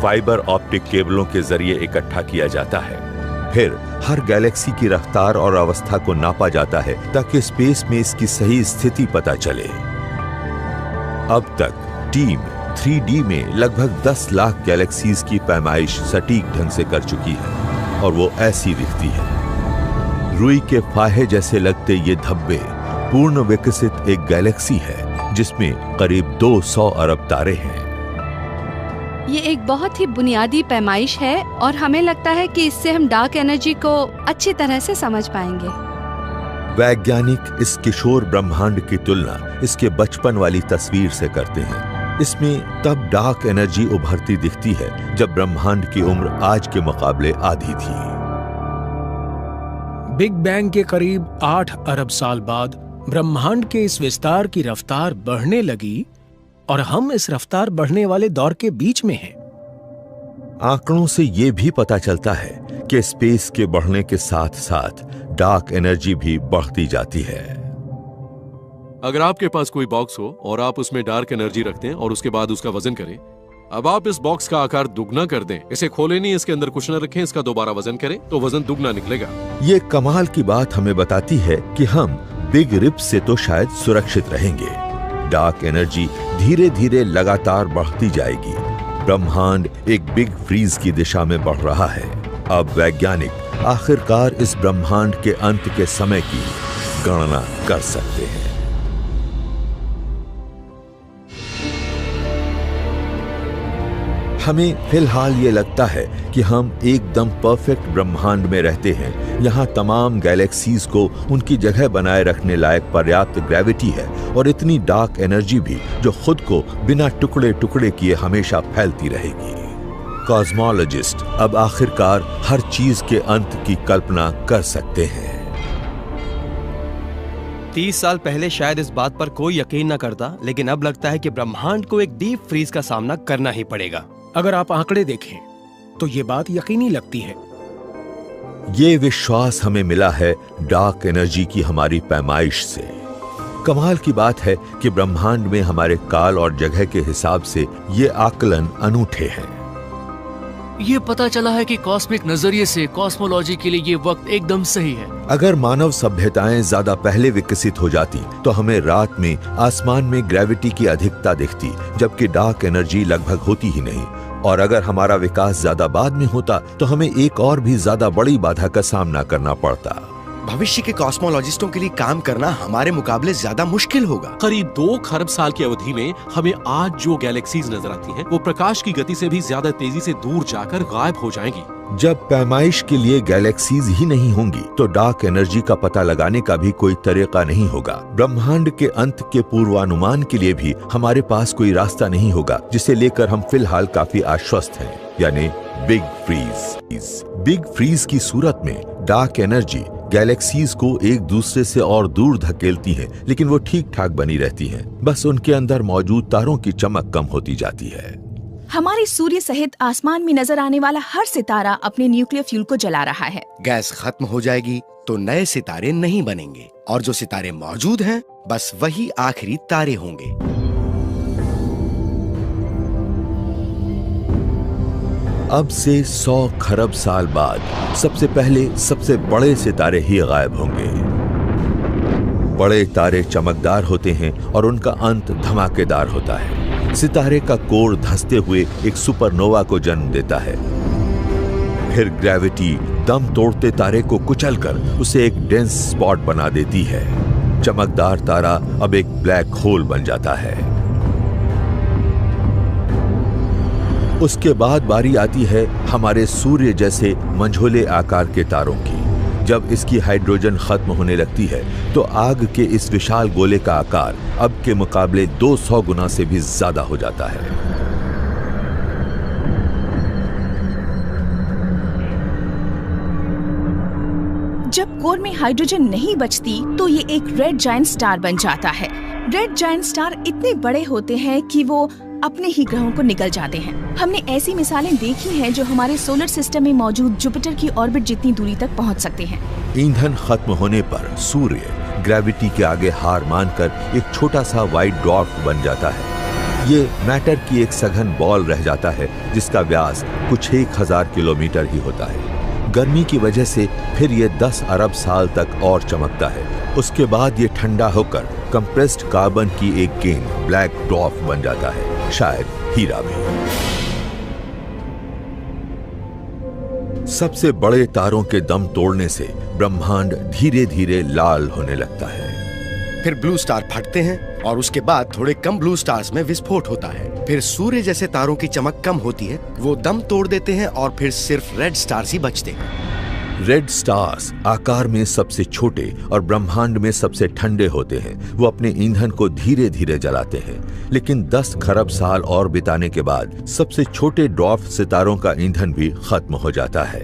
फाइबर ऑप्टिक केबलों के जरिए इकट्ठा किया जाता है। फिर हर गैलेक्सी की रफ्तार और अवस्था को नापा जाता है ताकि स्पेस में इसकी सही स्थिति पता चले। अब तक टीम 3D में लगभग 10 लाख गैलेक्सीज की पैमाइश सटीक ढंग से कर चुकी है और वो ऐसी दिखती है। रुई के फाहे जैसे लगते ये धब्बे पूर्ण विकसित एक गैलेक्सी है जिसमें करीब 200 अरब तारे हैं। ये एक बहुत ही बुनियादी पैमाइश है और हमें लगता है कि इससे हम डार्क एनर्जी को अच्छी तरह से समझ पाएंगे। वैज्ञानिक इस किशोर ब्रह्मांड की तुलना इसके बचपन वाली तस्वीर से करते हैं। इसमें तब डार्क एनर्जी उभरती दिखती है जब ब्रह्मांड की उम्र आज के मुकाबले आधी थी। बिग बैंग के करीब 8 अरब साल बाद ब्रह्मांड के इस विस्तार की रफ्तार बढ़ने लगी और हम इस रफ्तार बढ़ने वाले दौर के बीच में हैं। आंकड़ों से यह भी पता चलता है कि स्पेस के बढ़ने के साथ साथ डार्क एनर्जी भी बढ़ती जाती है। अगर आपके पास कोई बॉक्स हो और आप उसमें डार्क एनर्जी रखते हैं और उसके बाद उसका वजन करें, अब आप इस बॉक्स का आकार दुगना कर दें, इसे खोलें नहीं, इसके अंदर कुछ न रखें, इसका दोबारा वजन करें तो वजन दुगना निकलेगा। ये कमाल की बात हमें बताती है कि हम बिग रिप से तो शायद सुरक्षित रहेंगे। डार्क एनर्जी धीरे धीरे लगातार बढ़ती जाएगी। ब्रह्मांड एक बिग फ्रीज की दिशा में बढ़ रहा है। अब वैज्ञानिक आखिरकार इस ब्रह्मांड के अंत के समय की गणना कर सकते हैं। हमें फिलहाल ये लगता है कि हम एकदम परफेक्ट ब्रह्मांड में रहते हैं। यहाँ तमाम गैलेक्सीज को उनकी जगह बनाए रखने लायक पर्याप्त ग्रेविटी है और इतनी डार्क एनर्जी भी जो खुद को बिना टुकड़े टुकड़े किए हमेशा फैलती रहेगी। कॉस्मोलॉजिस्ट अब आखिरकार हर चीज के अंत की कल्पना कर सकते हैं। 30 साल पहले शायद इस बात पर कोई यकीन न करता, लेकिन अब लगता है कि ब्रह्मांड को एक डीप फ्रीज का सामना करना ही पड़ेगा। अगर आप आंकड़े देखें तो ये बात यकीनी लगती है। ये विश्वास हमें मिला है डार्क एनर्जी की हमारी पैमाइश से। कमाल की बात है कि ब्रह्मांड में हमारे काल और जगह के हिसाब से ये आकलन अनूठे हैं। ये पता चला है कि कॉस्मिक नजरिए से कॉस्मोलॉजी के लिए ये वक्त एकदम सही है। अगर मानव सभ्यताएं ज्यादा पहले विकसित हो जाती तो हमें रात में आसमान में ग्रेविटी की अधिकता दिखती, जबकि डार्क एनर्जी लगभग होती ही नहीं। और अगर हमारा विकास ज्यादा बाद में होता तो हमें एक और भी ज्यादा बड़ी बाधा का सामना करना पड़ता। भविष्य के कॉस्मोलॉजिस्टों के लिए काम करना हमारे मुकाबले ज्यादा मुश्किल होगा। करीब 2 खरब साल की अवधि में हमें आज जो गैलेक्सीज नजर आती हैं, वो प्रकाश की गति से भी ज्यादा तेजी से दूर जाकर गायब हो जाएंगी। जब पैमाइश के लिए गैलेक्सीज ही नहीं होंगी तो डार्क एनर्जी का पता लगाने का भी कोई तरीका नहीं होगा। ब्रह्मांड के अंत के पूर्वानुमान के लिए भी हमारे पास कोई रास्ता नहीं होगा, जिसे लेकर हम फिलहाल काफी आश्वस्त हैं, यानी बिग फ्रीज। बिग फ्रीज की सूरत में डार्क एनर्जी गैलेक्सीज को एक दूसरे से और दूर धकेलती हैं, लेकिन वो ठीक ठाक बनी रहती हैं। बस उनके अंदर मौजूद तारों की चमक कम होती जाती है। हमारे सूर्य सहित आसमान में नजर आने वाला हर सितारा अपने न्यूक्लियर फ्यूल को जला रहा है। गैस खत्म हो जाएगी तो नए सितारे नहीं बनेंगे और जो सितारे मौजूद हैं बस वही आखिरी तारे होंगे। अब से 100 खरब साल बाद सबसे पहले सबसे बड़े सितारे ही गायब होंगे। बड़े तारे चमकदार होते हैं और उनका अंत धमाकेदार होता है। सितारे का कोर धंसते हुए एक सुपरनोवा को जन्म देता है। फिर ग्रेविटी दम तोड़ते तारे को कुचलकर उसे एक डेंस स्पॉट बना देती है। चमकदार तारा अब एक ब्लैक होल बन जाता है। उसके बाद बारी आती है हमारे सूर्य जैसे मंझोले आकार के तारों की। जब इसकी हाइड्रोजन खत्म होने लगती है तो आग के इस विशाल गोले का आकार अब के मुकाबले 200 गुना से भी ज्यादा हो जाता है। जब कोर में हाइड्रोजन नहीं बचती तो ये एक रेड जायंट स्टार बन जाता है। रेड जायंट स्टार इतने बड़े होते हैं कि वो अपने ही ग्रहों को निगल जाते हैं। हमने ऐसी मिसालें देखी हैं जो हमारे सोलर सिस्टम में मौजूद जुपिटर की ऑर्बिट जितनी दूरी तक पहुंच सकते हैं। ईंधन खत्म होने पर सूर्य ग्रेविटी के आगे हार मानकर एक छोटा सा व्हाइट ड्वार्फ बन जाता है। ये मैटर की एक सघन बॉल रह जाता है जिसका व्यास कुछ 1000 किलोमीटर ही होता है। गर्मी की वजह से फिर ये 10 अरब साल तक और चमकता है। उसके बाद ये ठंडा होकर कंप्रेस्ड कार्बन की एक गेंद ब्लैक ड्वार्फ बन जाता है, शायद हीरा भी। सबसे बड़े तारों के दम तोड़ने से ब्रह्मांड धीरे धीरे लाल होने लगता है। फिर ब्लू स्टार फटते हैं और उसके बाद थोड़े कम ब्लू स्टार्स में विस्फोट होता है। फिर सूर्य जैसे तारों की चमक कम होती है, वो दम तोड़ देते हैं और फिर सिर्फ रेड स्टार्स ही बचते हैं। रेड स्टार्स आकार में सबसे छोटे और ब्रह्मांड में सबसे ठंडे होते हैं। वो अपने ईंधन को धीरे धीरे जलाते हैं, लेकिन 10 खरब साल और बिताने के बाद सबसे छोटे ड्वार्फ सितारों का ईंधन भी खत्म हो जाता है।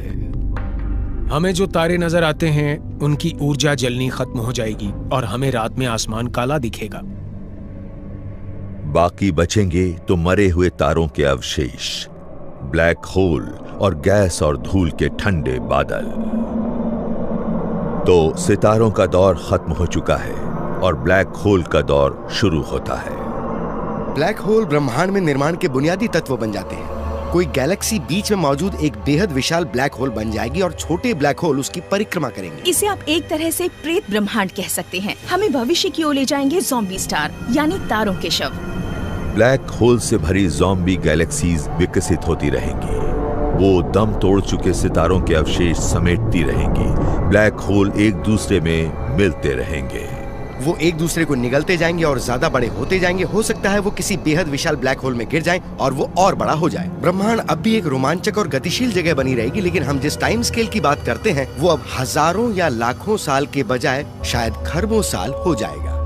हमें जो तारे नजर आते हैं उनकी ऊर्जा जलनी खत्म हो जाएगी और हमें रात में आसमान काला दिखेगा। बाकी बचेंगे तो मरे हुए तारों के अवशेष, ब्लैक होल और गैस और धूल के ठंडे बादल। तो सितारों का दौर खत्म हो चुका है और ब्लैक होल का दौर शुरू होता है। ब्लैक होल ब्रह्मांड में निर्माण के बुनियादी तत्व बन जाते हैं। कोई गैलेक्सी बीच में मौजूद एक बेहद विशाल ब्लैक होल बन जाएगी और छोटे ब्लैक होल उसकी परिक्रमा करेंगे। इसे आप एक तरह से प्रेत ब्रह्मांड कह सकते हैं। हमें भविष्य की ओर ले जाएंगे ज़ॉम्बी स्टार, यानी तारों के शव। ब्लैक होल से भरी ज़ॉम्बी गैलेक्सीज विकसित होती रहेंगी। वो दम तोड़ चुके सितारों के अवशेष समेटती रहेंगी। ब्लैक होल एक दूसरे में मिलते रहेंगे। वो एक दूसरे को निगलते जाएंगे और ज्यादा बड़े होते जाएंगे। हो सकता है वो किसी बेहद विशाल ब्लैक होल में गिर जाएं और वो और बड़ा हो जाए। ब्रह्मांड अब भी एक रोमांचक और गतिशील जगह बनी रहेगी, लेकिन हम जिस टाइम स्केल की बात करते हैं वो अब हजारों या लाखों साल के बजाय शायद खरबों साल हो जाएगा।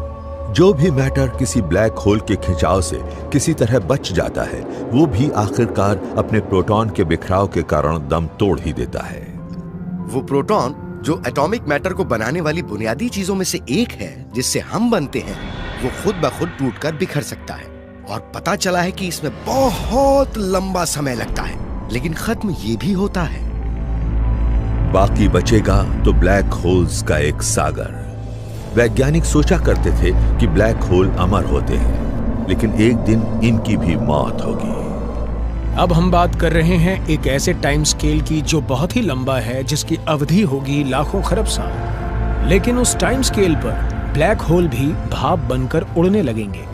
जो भी मैटर किसी ब्लैक होल के खिंचाव से किसी तरह बच जाता है, वो भी आखिरकार अपने प्रोटॉन के बिखराव के कारण दम तोड़ ही देता है। वो प्रोटॉन जो एटॉमिक मैटर को बनाने वाली बुनियादी चीजों में से एक है, जिससे हम बनते हैं, वो खुद ब खुद टूटकर बिखर सकता है। और पता चला है कि इसमें बहुत लंबा समय लगता है, लेकिन खत्म ये भी होता है। बाकी बचेगा तो ब्लैक होल्स का एक सागर। वैज्ञानिक सोचा करते थे कि ब्लैक होल अमर होते हैं, लेकिन एक दिन इनकी भी मौत होगी। अब हम बात कर रहे हैं एक ऐसे टाइम स्केल की जो बहुत ही लंबा है, जिसकी अवधि होगी लाखों खरब साल। लेकिन उस टाइम स्केल पर ब्लैक होल भी भाप बनकर उड़ने लगेंगे।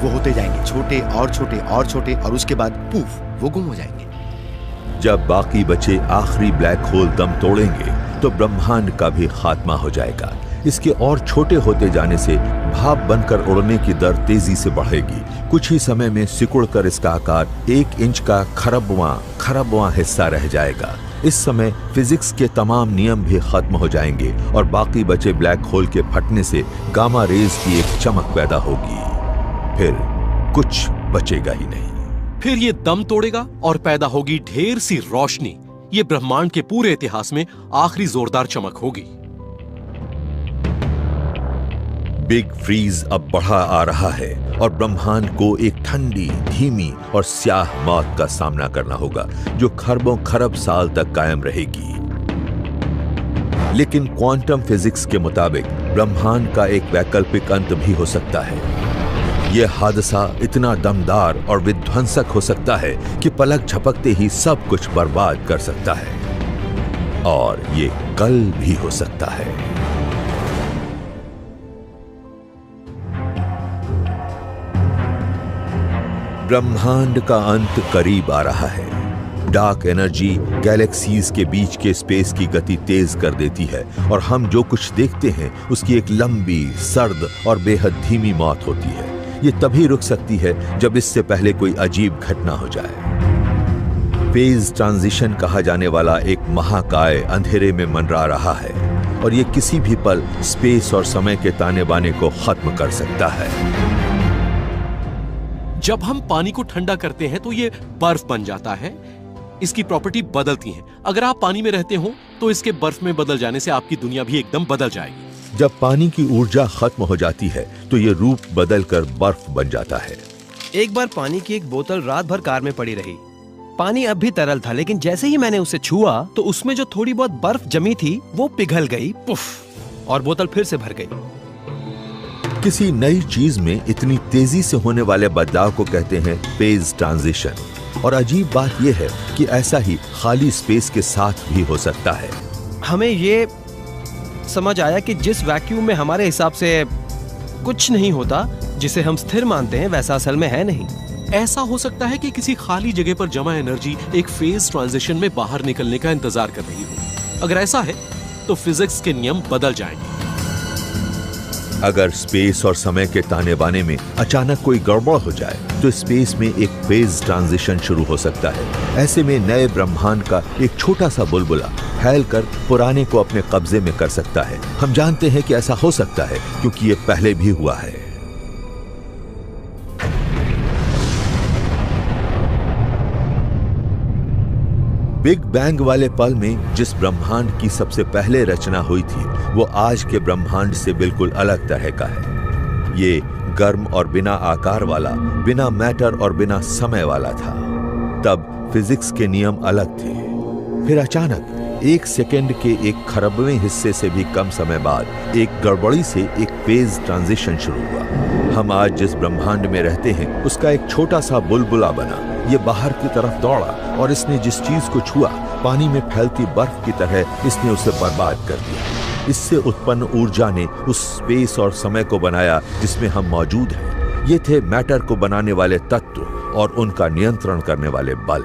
वो होते जाएंगे छोटे और छोटे और छोटे, और उसके बाद पूफ वो गुम हो जाएंगे। जब बाकी बचे आखिरी ब्लैक होल दम तोड़ेंगे तो ब्रह्मांड का भी खात्मा हो जाएगा। इसके और छोटे होते जाने से भाप बनकर उड़ने की दर तेजी से बढ़ेगी। कुछ ही समय में सिकुड़कर इसका आकार 1 इंच का खरबवां हिस्सा रह जाएगा। इस समय फिजिक्स के तमाम नियम भी खत्म हो जाएंगे और बाकी बचे ब्लैक होल के फटने से गामा रेज की एक चमक पैदा होगी। फिर कुछ बचेगा ही नहीं। फिर ये दम तोड़ेगा और पैदा होगी ढेर सी रोशनी। ये ब्रह्मांड के पूरे इतिहास में आखिरी जोरदार चमक होगी। बिग फ्रीज अब बढ़ा आ रहा है और ब्रह्मांड को एक ठंडी, धीमी और स्याह मौत का सामना करना होगा जो खरबों खरब साल तक कायम रहेगी। लेकिन क्वांटम फिजिक्स के मुताबिक ब्रह्मांड का एक वैकल्पिक अंत भी हो सकता है। यह हादसा इतना दमदार और विध्वंसक हो सकता है कि पलक झपकते ही सब कुछ बर्बाद कर सकता है, और ये कल भी हो सकता है। ब्रह्मांड का अंत करीब आ रहा है। डार्क एनर्जी गैलेक्सीज के बीच के स्पेस की गति तेज कर देती है और हम जो कुछ देखते हैं उसकी एक लंबी, सर्द और बेहद धीमी मौत होती है। ये तभी रुक सकती है जब इससे पहले कोई अजीब घटना हो जाए। फेज ट्रांजिशन कहा जाने वाला एक महाकाय अंधेरे में मंडरा रहा है और ये किसी भी पल स्पेस और समय के ताने बाने को खत्म कर सकता है। जब हम पानी को ठंडा करते हैं तो ये बर्फ बन जाता है। इसकी प्रॉपर्टी बदलती है। अगर आप पानी में रहते हो तो इसके बर्फ में बदल जाने से आपकी दुनिया भी एकदम बदल जाएगी। जब पानी की ऊर्जा खत्म हो जाती है तो ये रूप बदलकर बर्फ बन जाता है। एक बार पानी की एक बोतल रात भर कार में पड़ी रही। पानी अब भी तरल था, लेकिन जैसे ही मैंने उसे छुआ तो उसमें जो थोड़ी बहुत बर्फ जमी थी वो पिघल गई, पुफ, और बोतल फिर से भर गई। किसी नई चीज में इतनी तेजी से होने वाले बदलाव को कहते हैं फेज ट्रांजिशन। और अजीब बात यह है कि ऐसा ही खाली स्पेस के साथ भी हो सकता है। हमें ये समझ आया कि जिस वैक्यूम में हमारे हिसाब से कुछ नहीं होता, जिसे हम स्थिर मानते हैं, वैसा असल में है नहीं। ऐसा हो सकता है कि किसी खाली जगह पर जमा एनर्जी एक फेज ट्रांजिशन में बाहर निकलने का इंतजार कर रही हो। अगर ऐसा है तो फिजिक्स के नियम बदल जाएंगे। अगर स्पेस और समय के ताने बाने में अचानक कोई गड़बड़ हो जाए तो स्पेस में एक फेज ट्रांजिशन शुरू हो सकता है। ऐसे में नए ब्रह्मांड का एक छोटा सा बुलबुला फैलकर पुराने को अपने कब्जे में कर सकता है। हम जानते हैं कि ऐसा हो सकता है क्योंकि ये पहले भी हुआ है। बिग बैंग वाले पल में जिस ब्रह्मांड की सबसे पहले रचना हुई थी वो आज के ब्रह्मांड से बिल्कुल अलग तरह का है। ये गर्म और बिना आकार वाला, बिना मैटर और बिना समय वाला था। तब फिजिक्स के नियम अलग थे। फिर अचानक 1 सेकंड के 1 खरबवें हिस्से से भी कम समय बाद एक गड़बड़ी से एक फेज ट्रांजिशन शुरू हुआ। हम आज जिस ब्रह्मांड में रहते हैं उसका एक छोटा सा बुलबुला बना। ये बाहर की तरफ दौड़ा और इसने जिस चीज को छुआ, पानी में फैलती बर्फ की तरह इसने उसे बर्बाद कर दिया। इससे उत्पन्न ऊर्जा ने उस स्पेस और समय को बनाया जिसमें हम मौजूद हैं। ये थे मैटर को बनाने वाले तत्व और उनका नियंत्रण करने वाले बल।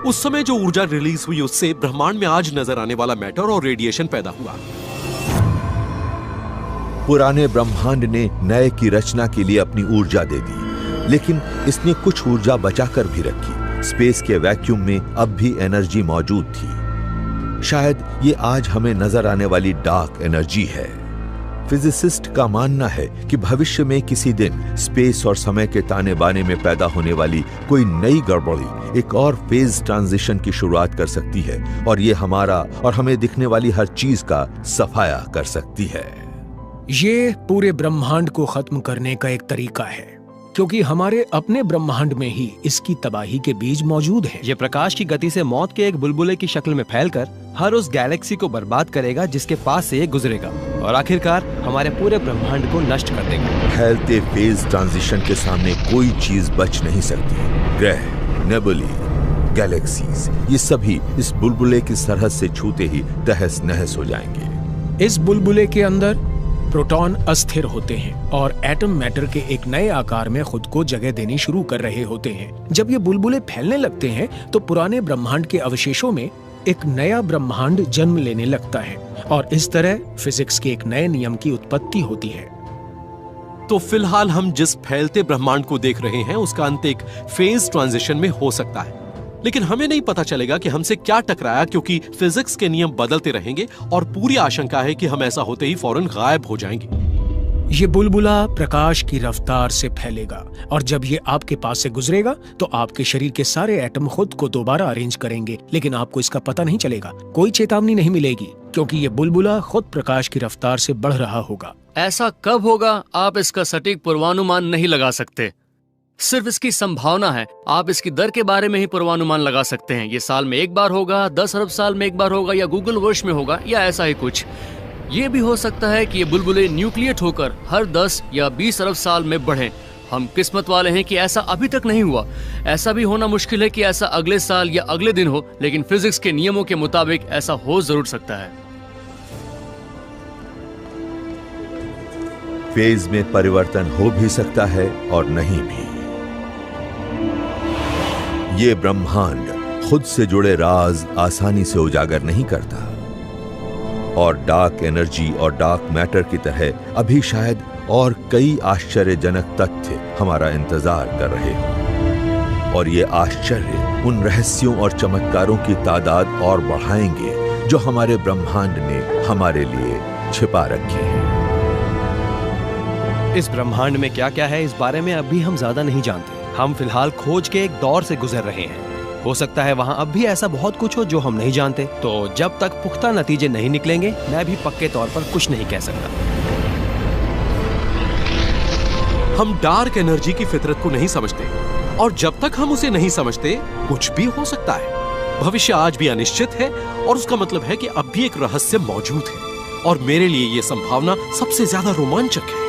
उस समय जो ऊर्जा रिलीज हुई उससे ब्रह्मांड में आज नजर आने वाला मैटर और रेडिएशन पैदा हुआ। पुराने ब्रह्मांड ने नए की रचना के लिए अपनी ऊर्जा दे दी, लेकिन इसने कुछ ऊर्जा बचाकर भी रखी। स्पेस के वैक्यूम में अब भी एनर्जी मौजूद थी। शायद ये आज हमें नजर आने वाली डार्क एनर्जी है। फिजिसिस्ट का मानना है कि भविष्य में किसी दिन स्पेस और समय के ताने बाने में पैदा होने वाली कोई नई गड़बड़ी एक और फेज ट्रांजिशन की शुरुआत कर सकती है और ये हमारा और हमें दिखने वाली हर चीज का सफाया कर सकती है। ये पूरे ब्रह्मांड को खत्म करने का एक तरीका है, क्योंकि हमारे अपने ब्रह्मांड में ही इसकी तबाही के बीज मौजूद हैं। ये प्रकाश की गति से मौत के एक बुलबुले की शक्ल में फैलकर हर उस गैलेक्सी को बर्बाद करेगा जिसके पास से ये गुजरेगा, और आखिरकार हमारे पूरे ब्रह्मांड को नष्ट कर देगा। फैलते फेज ट्रांजिशन के सामने कोई चीज बच नहीं सकती। ग्रह, नेबुली, गैलेक्सीज, ये सभी इस बुलबुले की सरहद से छूते ही तहस नहस हो जाएंगे। इस बुलबुले के अंदर प्रोटॉन अस्थिर होते हैं और एटम मैटर के एक नए आकार में खुद को जगह देनी शुरू कर रहे होते हैं। जब ये बुलबुले फैलने लगते हैं तो पुराने ब्रह्मांड के अवशेषों में एक नया ब्रह्मांड जन्म लेने लगता है और इस तरह फिजिक्स के एक नए नियम की उत्पत्ति होती है। तो फिलहाल हम जिस फैलते ब्रह्मांड को देख रहे हैं उसका अंत एक फेज ट्रांजिशन में हो सकता है, लेकिन हमें नहीं पता चलेगा कि हमसे क्या टकराया, क्योंकि फिजिक्स के नियम बदलते रहेंगे और पूरी आशंका है कि हम ऐसा होते ही फौरन गायब हो जाएंगे। ये बुलबुला प्रकाश की रफ्तार से फैलेगा और जब ये आपके पास से गुजरेगा तो आपके शरीर के सारे एटम खुद को दोबारा अरेंज करेंगे, लेकिन आपको इसका पता नहीं चलेगा। कोई चेतावनी नहीं मिलेगी क्योंकि ये बुलबुला खुद प्रकाश की रफ्तार से बढ़ रहा होगा। ऐसा कब होगा आप इसका सटीक पूर्वानुमान नहीं लगा सकते, सिर्फ इसकी संभावना है। आप इसकी दर के बारे में ही पूर्वानुमान लगा सकते हैं। ये साल में एक बार होगा, 10 अरब साल में एक बार होगा, या गूगल वर्ष में होगा, या ऐसा ही कुछ। ये भी हो सकता है कि ये बुलबुले न्यूक्लिएट होकर हर 10 या 20 अरब साल में बढ़ें। हम किस्मत वाले हैं कि ऐसा अभी तक नहीं हुआ। ऐसा भी होना मुश्किल है कि ऐसा अगले साल या अगले दिन हो, लेकिन फिजिक्स के नियमों के मुताबिक ऐसा हो जरूर सकता है। फेज में परिवर्तन हो भी सकता है और नहीं भी। ये ब्रह्मांड खुद से जुड़े राज आसानी से उजागर नहीं करता और डार्क एनर्जी और डार्क मैटर की तरह अभी शायद और कई आश्चर्यजनक तथ्य हमारा इंतजार कर रहे हों, और ये आश्चर्य उन रहस्यों और चमत्कारों की तादाद और बढ़ाएंगे जो हमारे ब्रह्मांड ने हमारे लिए छिपा रखे हैं। इस ब्रह्मांड में क्या क्या है, इस बारे में अभी हम ज्यादा नहीं जानते। हम फिलहाल खोज के एक दौर से गुजर रहे हैं। हो सकता है वहाँ अब भी ऐसा बहुत कुछ हो जो हम नहीं जानते। तो जब तक पुख्ता नतीजे नहीं निकलेंगे, मैं भी पक्के तौर पर कुछ नहीं कह सकता। हम डार्क एनर्जी की फितरत को नहीं समझते, और जब तक हम उसे नहीं समझते कुछ भी हो सकता है। भविष्य आज भी अनिश्चित है, और उसका मतलब है कि अब भी एक रहस्य मौजूद है, और मेरे लिए यह संभावना सबसे ज्यादा रोमांचक है।